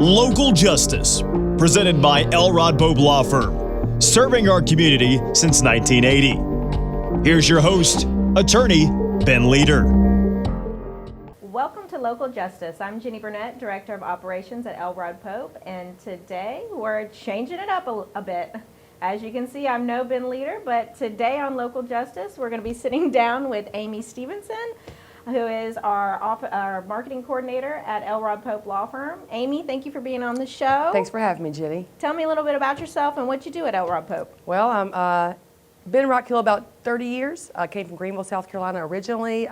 Local Justice, presented by Elrod Pope Law Firm, serving our community since 1980. Here's your host, attorney Ben Leader. Welcome to Local Justice. I'm Jenny Burnett, Director of Operations at Elrod Pope, and today we're changing it up a bit. As you can see, I'm no Ben Leader, but today on Local Justice, we're going to be sitting down with Amy Stevenson, who is our marketing coordinator at Elrod Pope Law Firm. Amy, thank you for being on the show. Thanks for having me, Jenny. Tell me a little bit about yourself and what you do at Elrod Pope. Well, I'm been in Rock Hill about 30 years. I came from Greenville, South Carolina originally.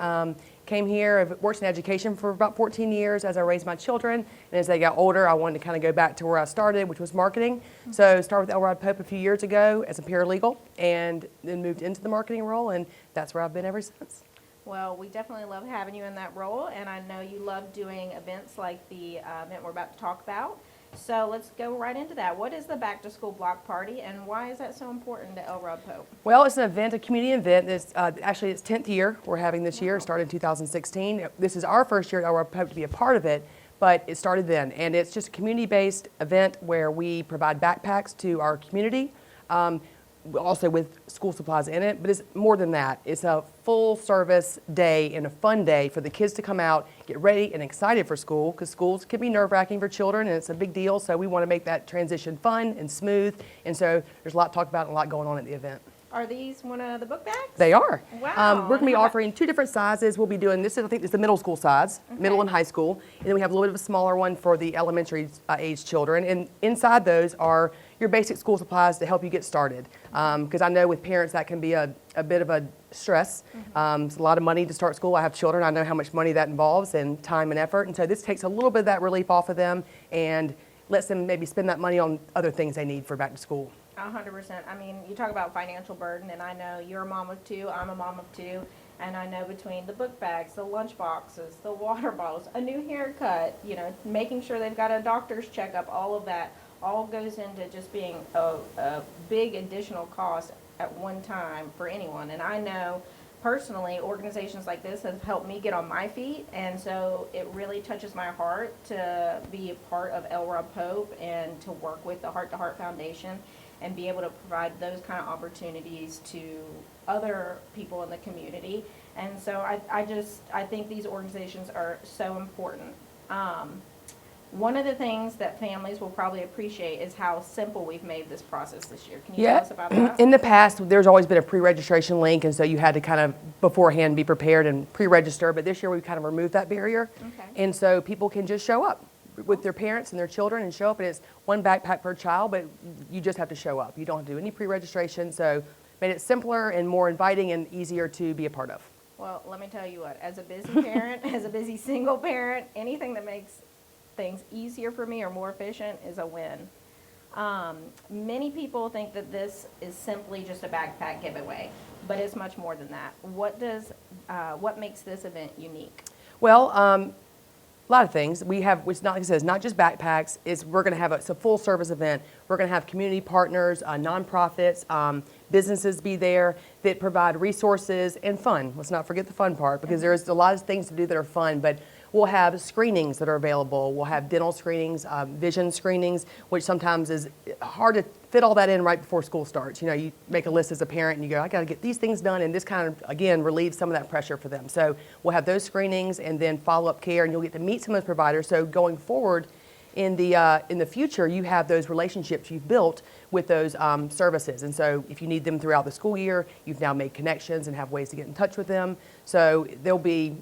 Came here, I've worked in education for about 14 years as I raised my children. And as they got older, I wanted to kind of go back to where I started, which was marketing. Mm-hmm. So started with Elrod Pope a few years ago as a paralegal and then moved into the marketing role, and that's where I've been ever since. Well, we definitely love having you in that role, and I know you love doing events like the event we're about to talk about. So let's go right into that. What is the Back2School Block Party, and why is that so important to Elrod Pope? Well, it's an event, a community event. It's actually its 10th year we're having this year. It started in 2016. This is our first year at Elrod Pope to be a part of it, but it started then. And it's just a community-based event where we provide backpacks to our community, also with school supplies in it, but it's more than that. It's a full service day and a fun day for the kids to come out, get ready and excited for school, because schools can be nerve-wracking for children and it's a big deal, so we want to make that transition fun and smooth, and so there's a lot to talk about and a lot going on at the event. Are these one of the book bags? They are. Wow. We're going to be offering two different sizes. We'll be doing this, I think it's the middle school size, okay. Middle and high school, and then we have a little bit of a smaller one for the elementary age children, and inside those are your basic school supplies to help you get started. Because I know with parents that can be a bit of a stress. Mm-hmm. It's a lot of money to start school. I have children. I know how much money that involves and time and effort. And so this takes a little bit of that relief off of them and lets them maybe spend that money on other things they need for back to school. 100%. I mean, you talk about financial burden, and I know you're a mom of two, I'm a mom of two, and I know between the book bags, the lunch boxes, the water bottles, a new haircut, making sure they've got a doctor's checkup, all of that all goes into just being a big additional cost at one time for anyone. And I know personally organizations like this have helped me get on my feet, and so it really touches my heart to be a part of Elrod Pope and to work with the Heart to Heart Foundation and be able to provide those kind of opportunities to other people in the community. And so I think these organizations are so important. One of the things that families will probably appreciate is how simple we've made this process this year. Can you tell us about that? In the past, there's always been a pre-registration link, and so you had to kind of beforehand be prepared and pre-register, but this year we've kind of removed that barrier. Okay. And so people can just show up with their parents and their children and show up, and it's one backpack per child, but you just have to show up. You don't have to do any pre-registration, so made it simpler and more inviting and easier to be a part of. Well, let me tell you what, as a busy parent, as a busy single parent, anything that makes things easier for me or more efficient is a win. Many people think that this is simply just a backpack giveaway, but it's much more than that. What makes this event unique? Well, a lot of things. We have, it's not, like I said, it's not just backpacks. We're going to have it's a full service event. We're going to have community partners, nonprofits, businesses be there that provide resources and fun. Let's not forget the fun part, because there's a lot of things to do that are fun, but we'll have screenings that are available. We'll have dental screenings, vision screenings, which sometimes is hard to fit all that in right before school starts. You make a list as a parent and you go, I got to get these things done, and this kind of, again, relieves some of that pressure for them. So we'll have those screenings and then follow-up care, and you'll get to meet some of those providers. So going forward in the future, you have those relationships you've built with those services. And so if you need them throughout the school year, you've now made connections and have ways to get in touch with them. So there'll be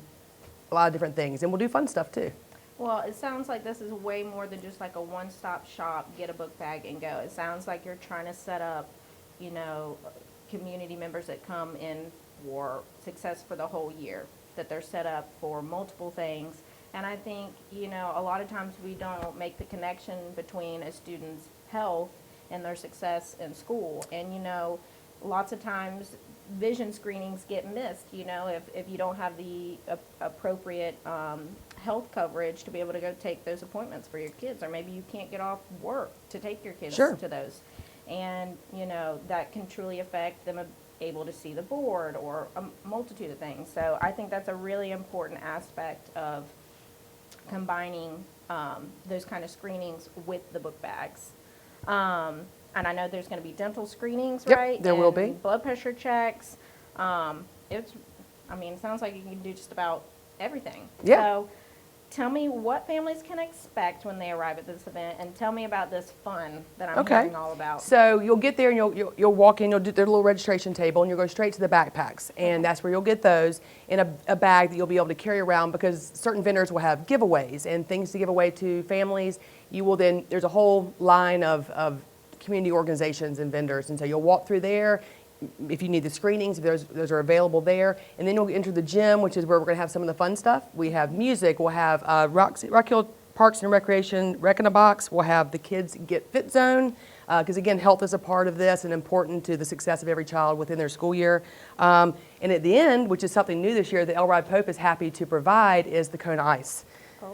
a lot of different things, and we'll do fun stuff too. Well, it sounds like this is way more than just like a one-stop shop, get a book bag and go. It sounds like you're trying to set up, community members that come in for success for the whole year, that they're set up for multiple things. And I think, a lot of times we don't make the connection between a student's health and their success in school. And, lots of times vision screenings get missed, if you don't have the appropriate health coverage to be able to go take those appointments for your kids, or maybe you can't get off work to take your kids to those. And, that can truly affect them able to see the board or a multitude of things. So I think that's a really important aspect of combining those kind of screenings with the book bags. And I know there's going to be dental screenings, Yep, right? there will be. And blood pressure checks. It sounds like you can do just about everything. Yeah. So tell me what families can expect when they arrive at this event, and tell me about this fun that I'm hearing all about. So you'll get there and you'll walk in, you'll do their little registration table, and you'll go straight to the backpacks. And that's where you'll get those in a bag that you'll be able to carry around, because certain vendors will have giveaways and things to give away to families. You will then, there's a whole line of community organizations and vendors. And so you'll walk through there. If you need the screenings, those are available there. And then you'll enter the gym, which is where we're going to have some of the fun stuff. We have music. We'll have Rock Hill Parks and Recreation Rec in a Box. We'll have the Kids Get Fit Zone, because again, health is a part of this and important to the success of every child within their school year. And at the end, which is something new this year that Elrod Pope is happy to provide, is the Kona Ice.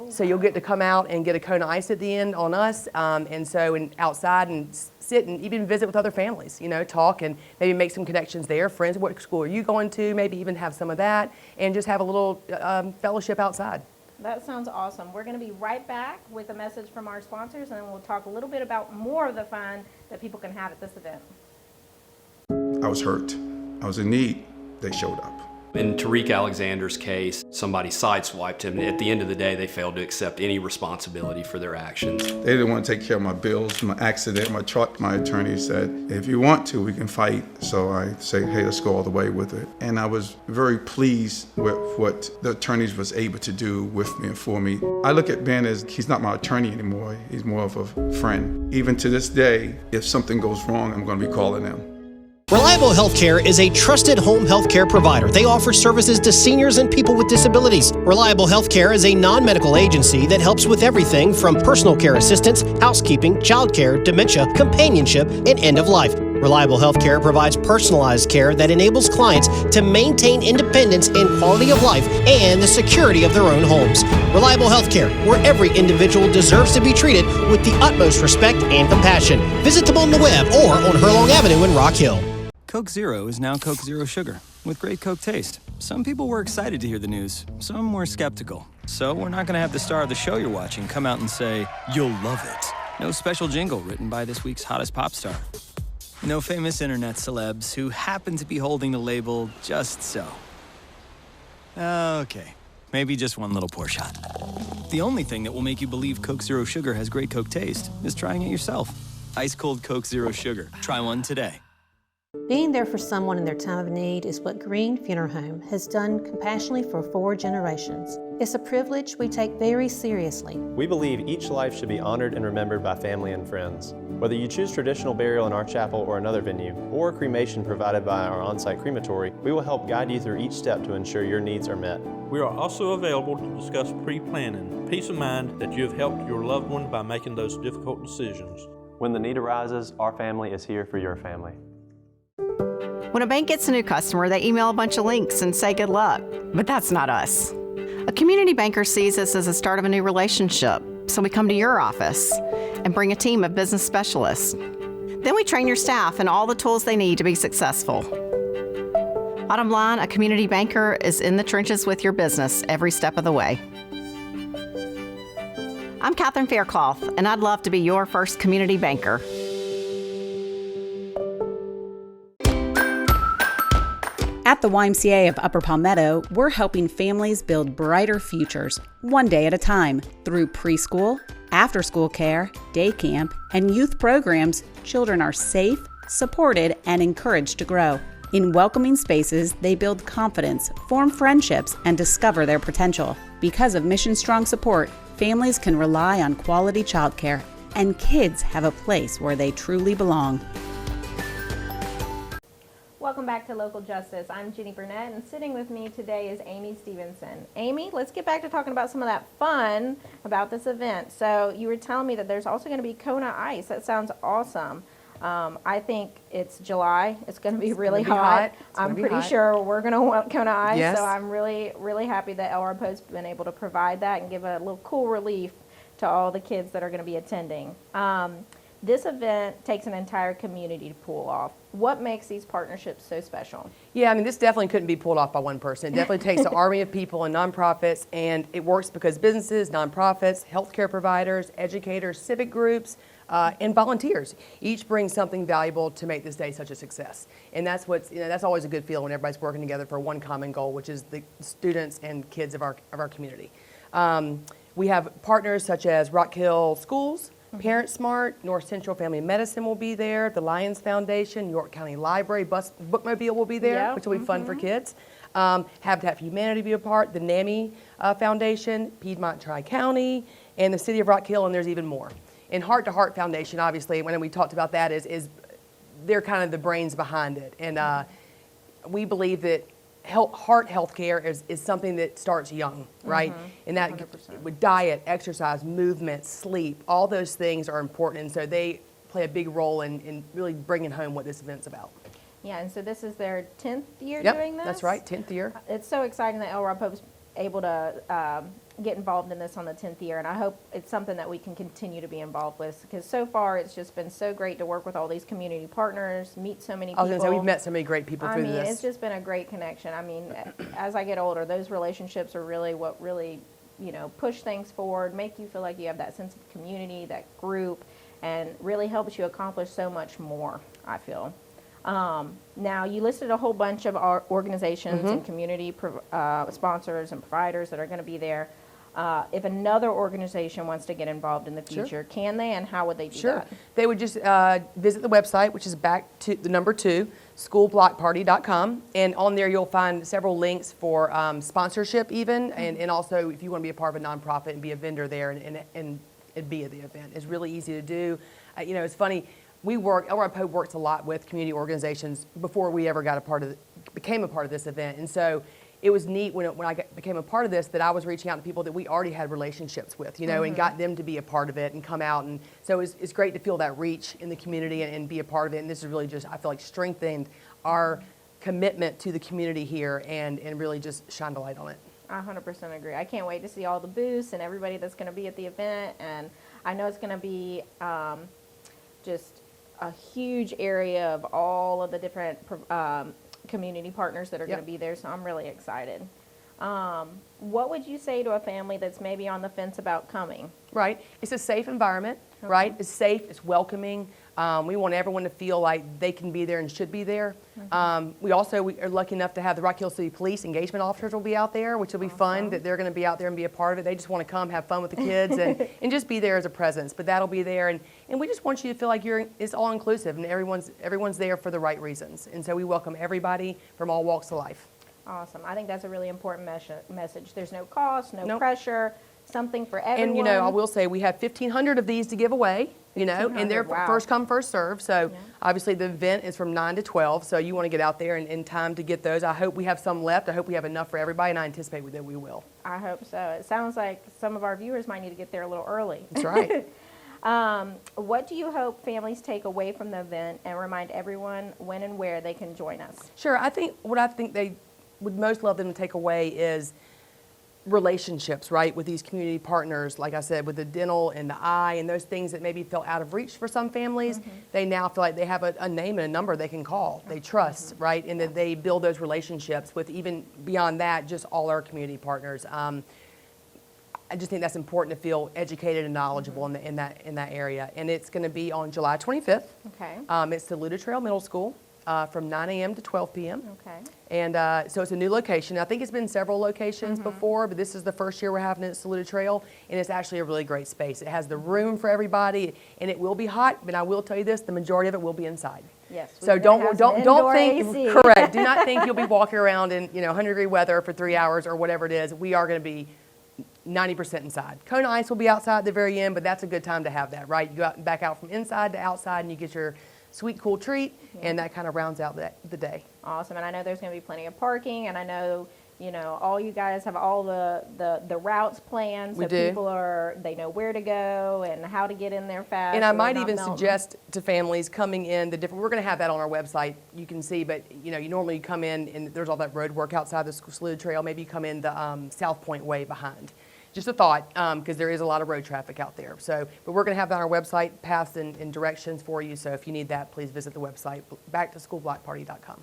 So you'll get to come out and get a Kona Ice at the end on us, and outside and sit and even visit with other families, talk and maybe make some connections there. Friends, what school are you going to? Maybe even have some of that, and just have a little fellowship outside. That sounds awesome. We're going to be right back with a message from our sponsors, and we'll talk a little bit about more of the fun that people can have at this event. I was hurt. I was in need. They showed up. In Tariq Alexander's case, somebody sideswiped him. At the end of the day, they failed to accept any responsibility for their actions. They didn't want to take care of my bills, my accident, my truck. My attorney said, if you want to, we can fight. So I say, hey, let's go all the way with it. And I was very pleased with what the attorneys was able to do with me and for me. I look at Ben as he's not my attorney anymore. He's more of a friend. Even to this day, if something goes wrong, I'm going to be calling him. Reliable Healthcare is a trusted home healthcare provider. They offer services to seniors and people with disabilities. Reliable Healthcare is a non-medical agency that helps with everything from personal care assistance, housekeeping, childcare, dementia, companionship, and end of life. Reliable Healthcare provides personalized care that enables clients to maintain independence and quality of life and the security of their own homes. Reliable Healthcare, where every individual deserves to be treated with the utmost respect and compassion. Visit them on the web or on Hurlong Avenue in Rock Hill. Coke Zero is now Coke Zero Sugar, with great Coke taste. Some people were excited to hear the news, some were skeptical. So we're not going to have the star of the show you're watching come out and say, "You'll love it." No special jingle written by this week's hottest pop star. No famous internet celebs who happen to be holding the label just so. Okay, maybe just one little pour shot. The only thing that will make you believe Coke Zero Sugar has great Coke taste is trying it yourself. Ice cold Coke Zero Sugar. Try one today. Being there for someone in their time of need is what Green Funeral Home has done compassionately for 4 generations. It's a privilege we take very seriously. We believe each life should be honored and remembered by family and friends. Whether you choose traditional burial in our chapel or another venue, or cremation provided by our on-site crematory, we will help guide you through each step to ensure your needs are met. We are also available to discuss pre-planning. Peace of mind that you have helped your loved one by making those difficult decisions. When the need arises, our family is here for your family. When a bank gets a new customer, they email a bunch of links and say good luck. But that's not us. A community banker sees us as the start of a new relationship, so we come to your office and bring a team of business specialists. Then we train your staff in all the tools they need to be successful. Bottom line, a community banker is in the trenches with your business every step of the way. I'm Catherine Faircloth, and I'd love to be your first community banker. At the YMCA of Upper Palmetto, we're helping families build brighter futures, one day at a time. Through preschool, after-school care, day camp, and youth programs, children are safe, supported, and encouraged to grow. In welcoming spaces, they build confidence, form friendships, and discover their potential. Because of Mission Strong support, families can rely on quality childcare, and kids have a place where they truly belong. Welcome back to Local Justice. I'm Jenny Burnett, and sitting with me today is Amy Stevenson. Amy, let's get back to talking about some of that fun about this event. So you were telling me that there's also going to be Kona Ice. That sounds awesome. I think it's July. It's going to be really hot. I'm pretty sure we're going to want Kona Ice. Yes. So I'm really, really happy that Elrod Pope's been able to provide that and give a little cool relief to all the kids that are going to be attending. This event takes an entire community to pull off. What makes these partnerships so special? Yeah, I mean, this definitely couldn't be pulled off by one person. It definitely takes an army of people and nonprofits, and it works because businesses, nonprofits, healthcare providers, educators, civic groups, and volunteers each bring something valuable to make this day such a success. And that's that's always a good feeling when everybody's working together for one common goal, which is the students and kids of our community. We have partners such as Rock Hill Schools, Parent Smart, North Central Family Medicine will be there, the Lions Foundation, York County Library, Bookmobile will be there, which will be fun for kids. Habitat for Humanity will be a part, the NAMI Foundation, Piedmont Tri-County, and the City of Rock Hill, and there's even more. And Heart to Heart Foundation, obviously, when we talked about that, is they're kind of the brains behind it. And we believe that heart health care is something that starts young, right? And that 100%. With diet, exercise, movement, sleep, all those things are important. And so they play a big role in really bringing home what this event's about. Yeah, and so this is their 10th year Yep, doing this? that's right, 10th year. It's so exciting that Elrod Pope's able to get involved in this on the 10th year, and I hope it's something that we can continue to be involved with, because so far it's just been so great to work with all these community partners, meet so many people. I was going to say, we've met so many great people through this. I mean, it's just been a great connection. I mean, as I get older, those relationships are really what really, push things forward, make you feel like you have that sense of community, that group, and really helps you accomplish so much more, I feel. Now, you listed a whole bunch of our organizations and community sponsors and providers that are going to be there. If another organization wants to get involved in the future, can they, and how would they do that? They would just visit the website, which is Back2 schoolblockparty.com, and on there you'll find several links for sponsorship even, and also if you want to be a part of a nonprofit and be a vendor there and be at the event. It's really easy to do. It's funny. Elrod Pope works a lot with community organizations before we ever became a part of this event. And so it was neat when I became a part of this that I was reaching out to people that we already had relationships with, and got them to be a part of it and come out. And so it's great to feel that reach in the community and be a part of it. And this has really just, I feel like, strengthened our commitment to the community here and really just shined a light on it. I 100% agree. I can't wait to see all the booths and everybody that's going to be at the event. And I know it's going to be just a huge area of all of the different community partners that are going to be there, so I'm really excited. What would you say to a family that's maybe on the fence about coming? Right. It's a safe environment, right? It's safe, it's welcoming. We want everyone to feel like they can be there and should be there. We are lucky enough to have the Rock Hill City Police engagement officers will be out there, which will be fun, that they're going to be out there and be a part of it. They just want to come, have fun with the kids, and just be there as a presence. But that'll be there, and we just want you to feel like it's all inclusive, and everyone's there for the right reasons. And so we welcome everybody from all walks of life. Awesome. I think that's a really important message. There's no cost, no pressure, something for everyone. And, I will say we have 1,500 of these to give away, and they're first come, first serve. So obviously the event is from 9 to 12, so you want to get out there in time to get those. I hope we have some left. I hope we have enough for everybody, and I anticipate that we will. I hope so. It sounds like some of our viewers might need to get there a little early. That's right. What do you hope families take away from the event, and remind everyone when and where they can join us? Sure. What I think they would most love them to take away is relationships, right, with these community partners, like I said, with the dental and the eye and those things that maybe felt out of reach for some families. They now feel like they have a name and a number they can call, they trust, right, and that they build those relationships with, even beyond that, just all our community partners. I just think that's important to feel educated and knowledgeable in that area. And it's going to be on July 25th. Okay. It's the Luda Trail Middle School. From 9 a.m. to 12 p.m. Okay. And so it's a new location. I think it's been several locations before, but this is the first year we're having it at Saluda Trail, and it's actually a really great space. It has the room for everybody, and it will be hot, but I will tell you this, the majority of it will be inside. Yes. So don't think, AC. correct, do not think you'll be walking around in 100-degree weather for 3 hours or whatever it is. We are going to be 90% inside. Cone ice will be outside at the very end, but that's a good time to have that, right? You go back out from inside to outside, and you get your sweet, cool treat, and that kind of rounds out the day. Awesome. And I know there's going to be plenty of parking, and I know, all you guys have all the routes planned, so people they know where to go and how to get in there fast. And I might even suggest to families coming in we're going to have that on our website, you can see, but you normally come in and there's all that road work outside the Saluda Trail. Maybe you come in the South Point way behind. just a thought, because there is a lot of road traffic out there. So, but we're going to have that on our website, paths and directions for you. So if you need that, please visit the website, Back2SchoolBlockParty.com.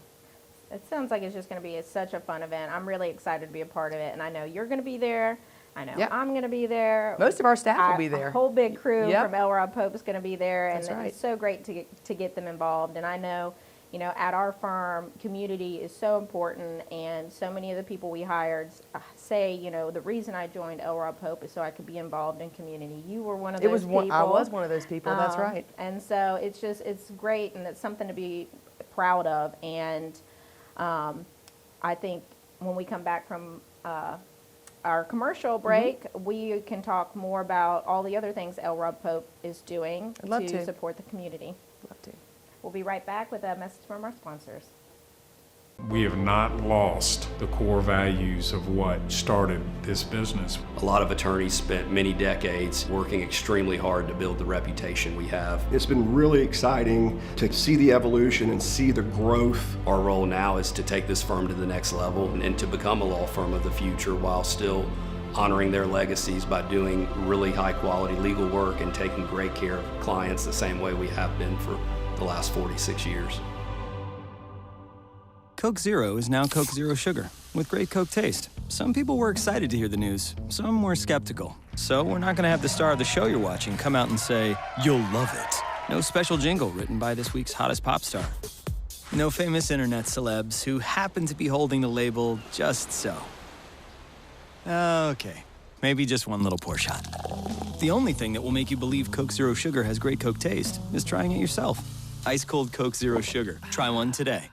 It sounds like it's just going to be such a fun event. I'm really excited to be a part of it, and I know you're going to be there. I know I'm going to be there. Most of our staff will be there. A whole big crew from Elrod Pope is going to be there, and That's right. it's so great to get them involved. And I know, you know, at our firm, community is so important, and so many of the people we hired say, you know, the reason I joined Elrod Pope is so I could be involved in community. You were one of those people. I was one of those people. That's right. And so it's great, and it's something to be proud of. And I think when we come back from our commercial break, we can talk more about all the other things Elrod Pope is doing to support the community. Love to. We'll be right back with a message from our sponsors. We have not lost the core values of what started this business. A lot of attorneys spent many decades working extremely hard to build the reputation we have. It's been really exciting to see the evolution and see the growth. Our role now is to take this firm to the next level and to become a law firm of the future while still honoring their legacies by doing really high quality legal work and taking great care of clients the same way we have been for the last 46 years. Coke Zero is now Coke Zero Sugar, with great Coke taste. Some people were excited to hear the news, some were skeptical. So we're not gonna have the star of the show you're watching come out and say, "You'll love it." No special jingle written by this week's hottest pop star. No famous internet celebs who happen to be holding the label just so. Okay, maybe just one little pour shot. The only thing that will make you believe Coke Zero Sugar has great Coke taste is trying it yourself. Ice cold Coke Zero Sugar. Try one today.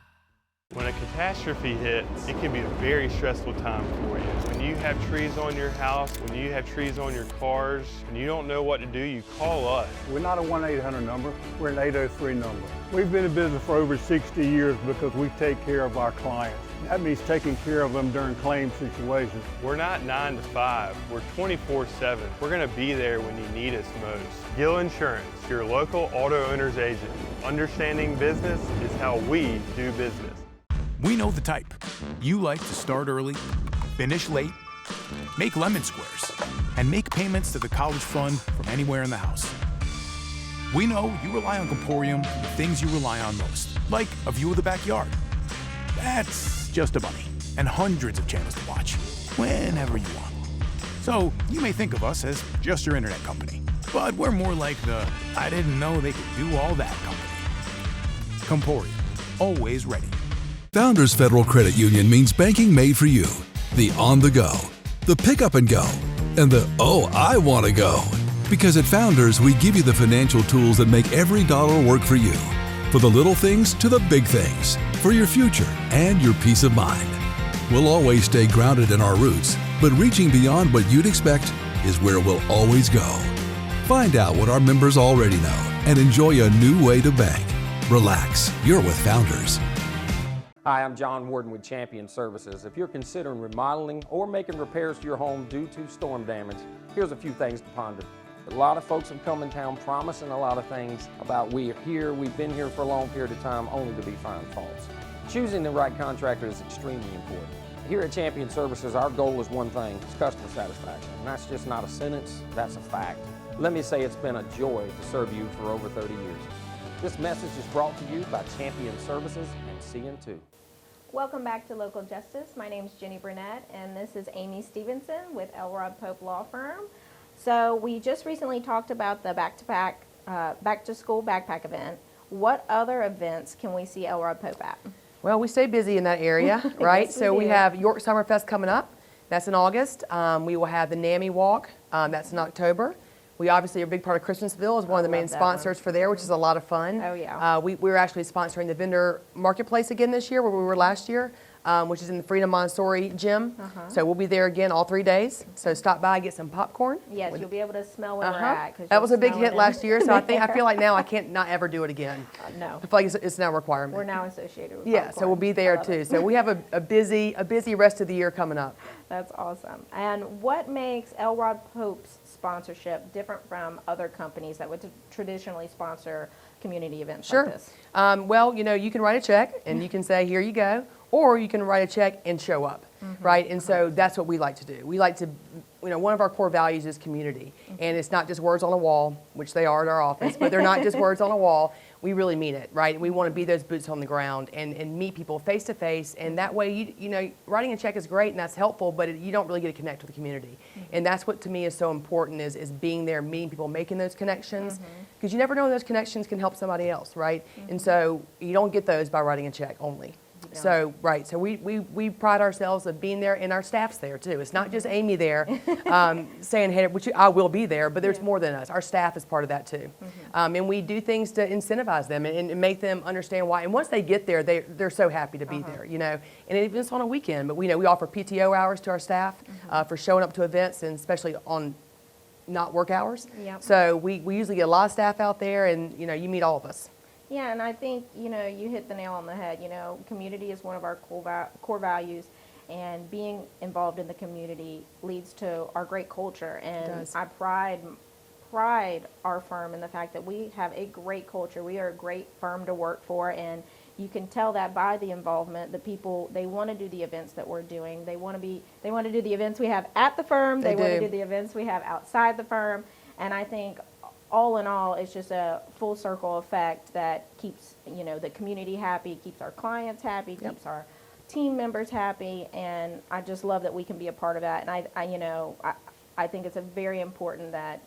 When a catastrophe hits, it can be a very stressful time for you. When you have trees on your house, when you have trees on your cars, and you don't know what to do, you call us. We're not a 1-800 number, we're an 803 number. We've been in business for over 60 years because we take care of our clients. That means taking care of them during claim situations. We're not 9 to 5, we're 24/7. We're gonna be there when you need us most. Gill Insurance, your local auto owner's agent. Understanding business is how we do business. We know the type. You like to start early, finish late, make lemon squares, and make payments to the college fund from anywhere in the house. We know you rely on Comporium for the things you rely on most, like a view of the backyard. That's just a bunny, and hundreds of channels to watch, whenever you want. So you may think of us as just your internet company, but we're more like the I didn't know they could do all that company. Comporium, always ready. Founders Federal Credit Union means banking made for you. The on the go, the pick up and go, and the oh, I want to go. Because at Founders, we give you the financial tools that make every dollar work for you. For the little things to the big things. For your future and your peace of mind. We'll always stay grounded in our roots, but reaching beyond what you'd expect is where we'll always go. Find out what our members already know and enjoy a new way to bank. Relax, you're with Founders. Hi, I'm John Warden with Champion Services. If you're considering remodeling or making repairs to your home due to storm damage, here's a few things to ponder. A lot of folks have come in town promising a lot of things about we've been here for a long period of time, only to be found faults. Choosing the right contractor is extremely important. Here at Champion Services, our goal is one thing, it's customer satisfaction. And that's just not a sentence, that's a fact. Let me say it's been a joy to serve you for over 30 years. This message is brought to you by Champion Services and CN2. Welcome back to Local Justice. My name is Jenny Burnett, and this is Amy Stevenson with Elrod Pope Law Firm. So we just recently talked about the back-to-school backpack event. What other events can we see Elrod Pope at? Well, we stay busy in that area, right? Yes, so we have York Summerfest coming up. That's in August. We will have the NAMI Walk. That's in October. We obviously are a big part of Christmasville is one of the main sponsors for there, which is a lot of fun. Oh, yeah. We're actually sponsoring the vendor marketplace again this year, where we were last year, which is in the Freedom Montessori gym. So we'll be there again all 3 days. So stop by, get some popcorn. Yes, you'll be able to smell where we're at. That was a big hit last year, so I feel like now I can't not ever do it again. No. I feel like it's now a requirement. We're now associated with popcorn. So we'll be there too. It. So we have a busy rest of the year coming up. That's awesome. And what makes Elrod Pope's sponsorship different from other companies that would traditionally sponsor community events like this? Well, you can write a check and you can say, here you go, or you can write a check and show up, right? And so that's what we like to do. We like to one of our core values is community. And it's not just words on a wall, which they are at our office, but they're not just words on a wall. We really mean it, right? We want to be those boots on the ground and meet people face to face. And that way, writing a check is great and that's helpful, but you don't really get to connect with the community. And that's what to me is so important is being there, meeting people, making those connections. Because you never know when those connections can help somebody else, right? And so you don't get those by writing a check only. So, right, so we pride ourselves of being there, and our staff's there too. It's not just Amy there saying, hey, which I will be there, but there's more than us. Our staff is part of that too. And we do things to incentivize them and make them understand why. And once they get there, they're so happy to be there, And even if it's on a weekend, but we offer PTO hours to our staff for showing up to events, and especially on not work hours. So we usually get a lot of staff out there, and you meet all of us. Yeah, and I think, you hit the nail on the head. Community is one of our core values, and being involved in the community leads to our great culture. And I pride our firm in the fact that we have a great culture. We are a great firm to work for, and you can tell that by the involvement. The people, they want to do the events that we're doing. They want to do the events we have at the firm. They want to do the events we have outside the firm. And I think all in all, it's just a full circle effect that keeps, the community happy, keeps our clients happy, keeps our team members happy, and I just love that we can be a part of that. And I think it's very important that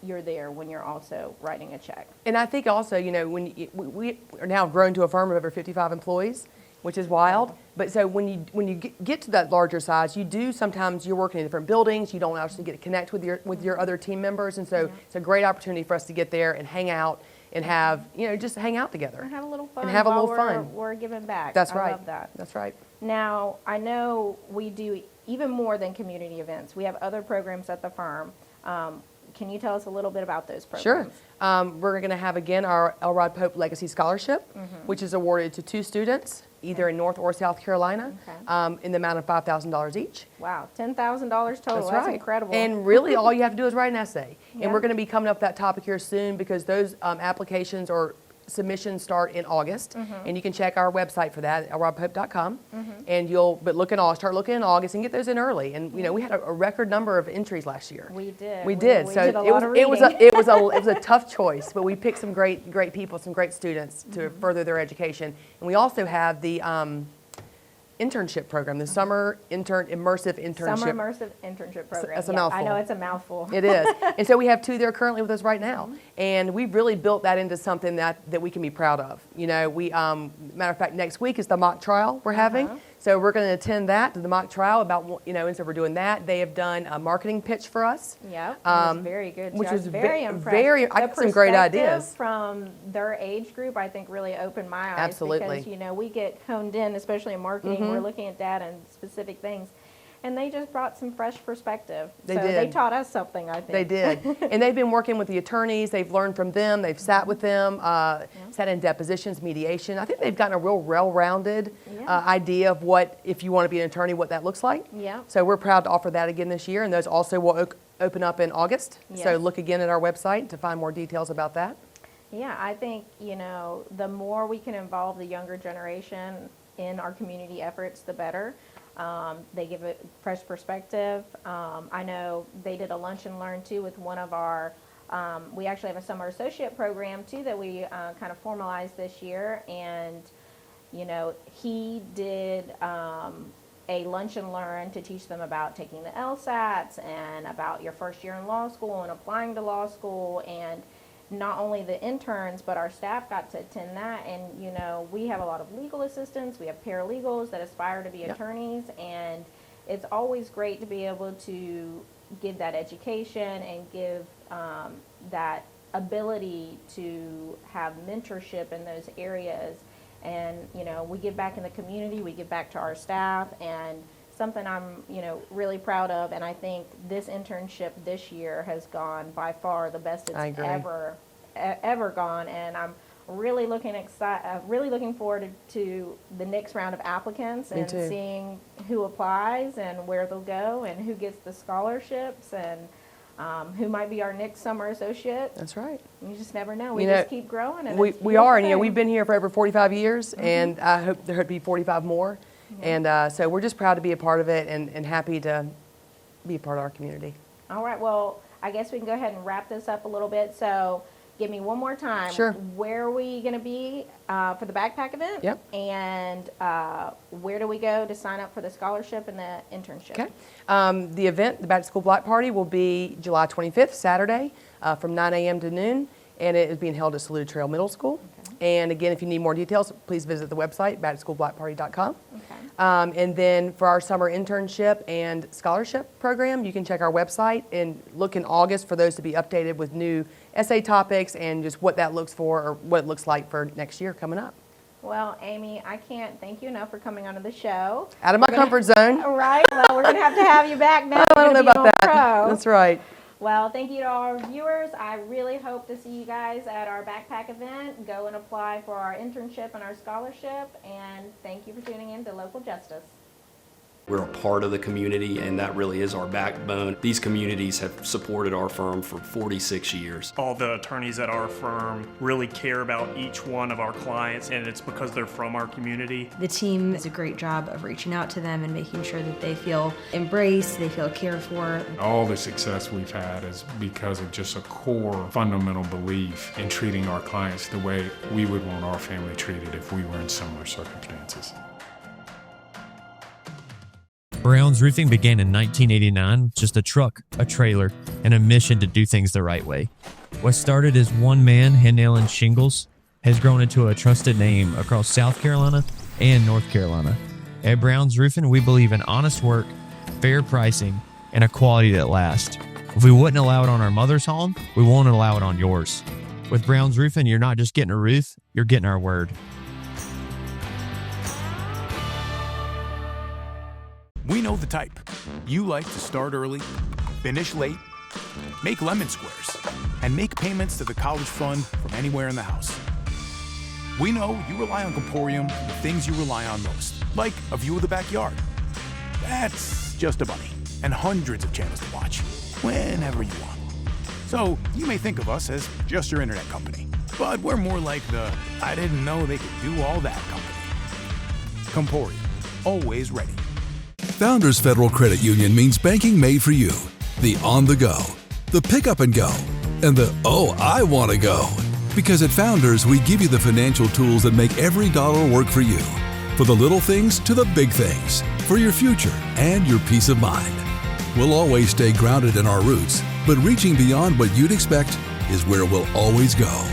you're there when you're also writing a check. And I think also, when we are now grown to a firm of over 55 employees, which is wild. But so when you get to that larger size, sometimes you're working in different buildings. You don't actually get to connect with your other team members, and so it's a great opportunity for us to get there and hang out and have just hang out together and have a little fun. And have a little fun. We're giving back. That's right. I love that. That's right. Now I know we do even more than community events. We have other programs at the firm. Can you tell us a little bit about those programs? Sure. We're going to have again our Elrod Pope Legacy Scholarship, which is awarded to 2 students, either in North or South Carolina, in the amount of $5,000 each. Wow, $10,000 total. That's incredible. And really, all you have to do is write an essay. And we're going to be coming up that topic here soon, because those applications or submissions start in August, and you can check our website for that, elrodpope.com. And start looking in August and get those in early. And we had a record number of entries last year. We did. We did. We So did a lot of reading. it was a tough choice, but we picked some great people, some great students to further their education. And we also have the internship program, the summer immersive internship. Summer immersive internship program. That's a mouthful. I know it's a mouthful. It is. And so we have 2 there currently with us right now. And we've really built that into something that we can be proud of. Matter of fact, next week is the mock trial we're having. So we're going to attend the mock trial and so we're doing that. They have done a marketing pitch for us. Yeah, it was very good. Which was very impressive. I got some great ideas. From their age group, I think really opened my eyes. Absolutely. Because, we get honed in, especially in marketing, we're looking at data and specific things. And they just brought some fresh perspective. They did. They taught us something, I think. They did. And they've been working with the attorneys. They've learned from them. They've sat with them, sat in depositions, mediation. I think they've gotten a real well-rounded idea of what, if you want to be an attorney, what that looks like. Yeah. So we're proud to offer that again this year. And those also will open up in August. Yes. So look again at our website to find more details about that. Yeah, I think, the more we can involve the younger generation in our community efforts, the better. They give a fresh perspective. I know they did a lunch and learn too with one of our, we actually have a summer associate program too that we kind of formalized this year. And, he did a lunch and learn to teach them about taking the LSATs and about your first year in law school and applying to law school. And not only the interns, but our staff got to attend that. And, we have a lot of legal assistants. We have paralegals that aspire to be attorneys. And it's always great to be able to give that education and give that ability to have mentorship in those areas. And, we give back in the community. We give back to our staff. And something I'm, really proud of, and I think this internship this year has gone by far the best it's ever gone, and I'm really looking forward to the next round of applicants and seeing who applies and where they'll go and who gets the scholarships and who might be our next summer associate. That's right. You just never know. We just keep growing. And we are, and we've been here for over 45 years, and I hope there would be 45 more. And so we're just proud to be a part of it and happy to be a part of our community. All right, well, I guess we can go ahead and wrap this up a little bit. So give me one more time. Sure. Where are we going to be for the backpack event? Yep. And where do we go to sign up for the scholarship and the internship? Okay. The event, the Back2School Block Party, will be July 25th, Saturday, from 9 a.m. to noon, and it is being held at Saluda Trail Middle School. Okay. And again, if you need more details, please visit the website, back2schoolblockparty.com. Okay. And then for our summer internship and scholarship program, you can check our website and look in August for those to be updated with new essay topics and just what that looks for or what it looks like for next year coming up. Well, Amy, I can't thank you enough for coming onto the show. Out of my comfort zone. Right. Well, we're going to have you back now. I don't know about that. Pro. That's right. Well, thank you to all our viewers. I really hope to see you guys at our backpack event. Go and apply for our internship and our scholarship. And thank you for tuning in to Local Justice. We're a part of the community, and that really is our backbone. These communities have supported our firm for 46 years. All the attorneys at our firm really care about each one of our clients, and it's because they're from our community. The team does a great job of reaching out to them and making sure that they feel embraced, they feel cared for. All the success we've had is because of just a core fundamental belief in treating our clients the way we would want our family treated if we were in similar circumstances. Brown's Roofing began in 1989 with just a truck, a trailer, and a mission to do things the right way. What started as one man hand-nailing shingles has grown into a trusted name across South Carolina and North Carolina. At Brown's Roofing, we believe in honest work, fair pricing, and a quality that lasts. If we wouldn't allow it on our mother's home, we won't allow it on yours. With Brown's Roofing, you're not just getting a roof, you're getting our word. We know the type. You like to start early, finish late, make lemon squares, and make payments to the college fund from anywhere in the house. We know you rely on Comporium for the things you rely on most, like a view of the backyard. That's just a bunny, and hundreds of channels to watch, whenever you want. So you may think of us as just your internet company, but we're more like the I didn't know they could do all that company. Comporium, always ready. Founders Federal Credit Union means banking made for you. The on the go, the pick up and go, and the oh, I want to go. Because at Founders, we give you the financial tools that make every dollar work for you. For the little things to the big things. For your future and your peace of mind. We'll always stay grounded in our roots, but reaching beyond what you'd expect is where we'll always go.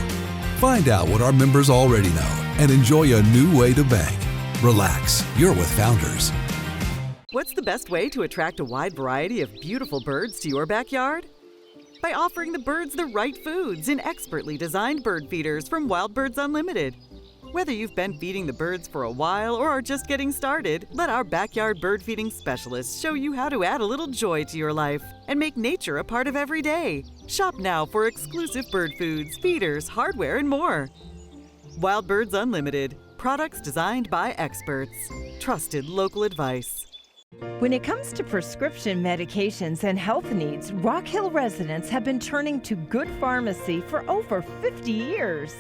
Find out what our members already know and enjoy a new way to bank. Relax, you're with Founders. What's the best way to attract a wide variety of beautiful birds to your backyard? By offering the birds the right foods in expertly designed bird feeders from Wild Birds Unlimited. Whether you've been feeding the birds for a while or are just getting started, let our backyard bird feeding specialists show you how to add a little joy to your life and make nature a part of every day. Shop now for exclusive bird foods, feeders, hardware, and more. Wild Birds Unlimited. Products designed by experts. Trusted local advice. When it comes to prescription medications and health needs, Rock Hill residents have been turning to Good Pharmacy for over 50 years.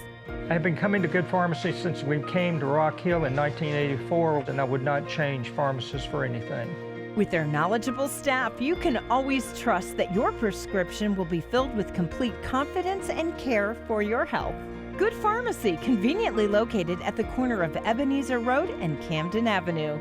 I've been coming to Good Pharmacy since we came to Rock Hill in 1984, and I would not change pharmacists for anything. With their knowledgeable staff, you can always trust that your prescription will be filled with complete confidence and care for your health. Good Pharmacy, conveniently located at the corner of Ebenezer Road and Camden Avenue.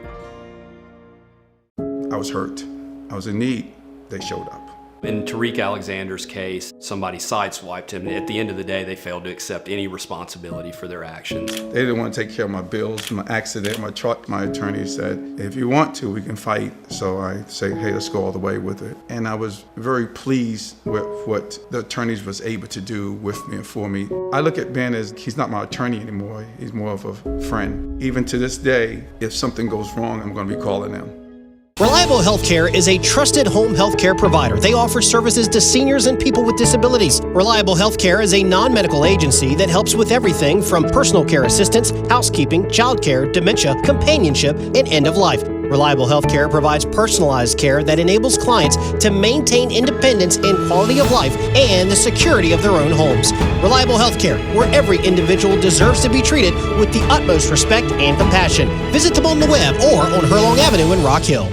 I was hurt. I was in need. They showed up. In Tariq Alexander's case, somebody sideswiped him. At the end of the day, they failed to accept any responsibility for their actions. They didn't want to take care of my bills, my accident, my truck. My attorney said, if you want to, we can fight. So I say, hey, let's go all the way with it. And I was very pleased with what the attorneys was able to do with me and for me. I look at Ben as he's not my attorney anymore. He's more of a friend. Even to this day, if something goes wrong, I'm going to be calling them. Reliable Healthcare is a trusted home healthcare provider. They offer services to seniors and people with disabilities. Reliable Healthcare is a non-medical agency that helps with everything from personal care assistance, housekeeping, childcare, dementia, companionship, and end of life. Reliable Healthcare provides personalized care that enables clients to maintain independence and quality of life and the security of their own homes. Reliable Healthcare, where every individual deserves to be treated with the utmost respect and compassion. Visit them on the web or on Hurlong Avenue in Rock Hill.